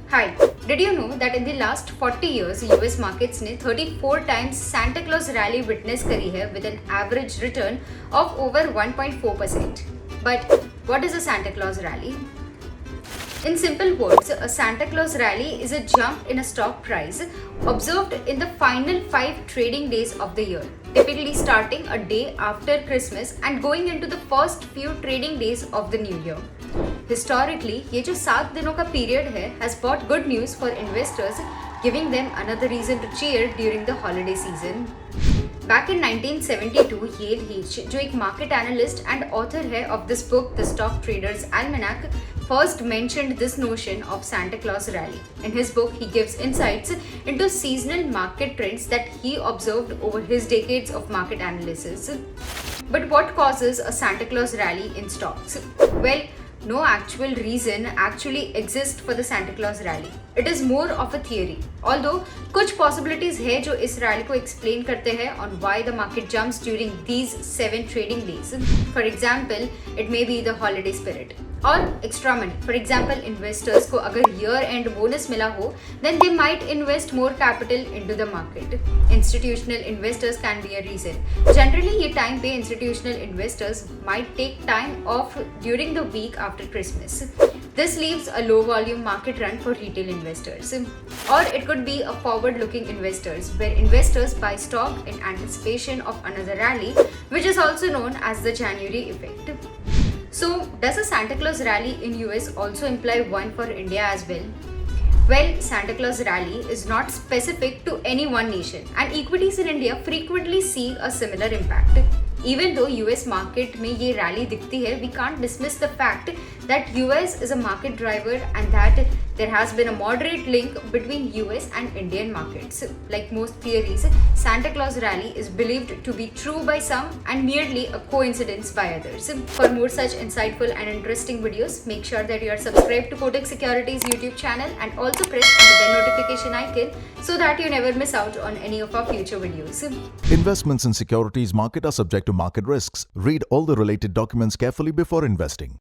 Hi, did you know that in the last 40 years US markets ने 34 times Santa Claus Rally witness करी है with an average return of over 1.4%. But what is a Santa Claus Rally? In simple words, a Santa Claus Rally is a jump in a stock price observed in the final 5 trading days of the year, typically starting a day after Christmas and going into the first few trading days of the new year. Historically, ये जो 7 दिनों का period है has brought good news for investors, giving them another reason to cheer during the holiday season. Back in 1972, Yale H, जो एक market analyst and author है of this book, The Stock Trader's Almanac, first mentioned this notion of Santa Claus Rally. In his book, he gives insights into seasonal market trends that he observed over his decades of market analysis. But what causes a Santa Claus Rally in stocks? Well, no actual reason actually exists for the Santa Claus Rally. It is more of a theory. Although कुछ possibilities है जो इस rally को explain करते हैं on why the market jumps during these 7 trading days. For example, it may be the holiday spirit or extra money. For example, investors को अगर year end bonus मिला हो, then they might invest more capital into the market. Institutional investors can be a reason. Generally, ये time पे institutional investors might take time off during the week after Christmas. This leaves a low volume market run for retail investors. Or it could be a forward looking investors where investors buy stock in anticipation of another rally, which is also known as the January effect. So, does a Santa Claus Rally in US also imply one for India as well? Well, Santa Claus Rally is not specific to any one nation, and equities in India frequently see a similar impact. Even though US market में ये rally दिखती है, we can't dismiss the fact that US is a market driver and that there has been a moderate link between US and Indian markets. Like most theories, Santa Claus Rally is believed to be true by some and merely a coincidence by others. For more such insightful and interesting videos, make sure that you are subscribed to Kotak Securities YouTube channel and also press on the bell notification icon so that you never miss out on any of our future videos. Investments in securities market are subject to market risks. Read all the related documents carefully before investing.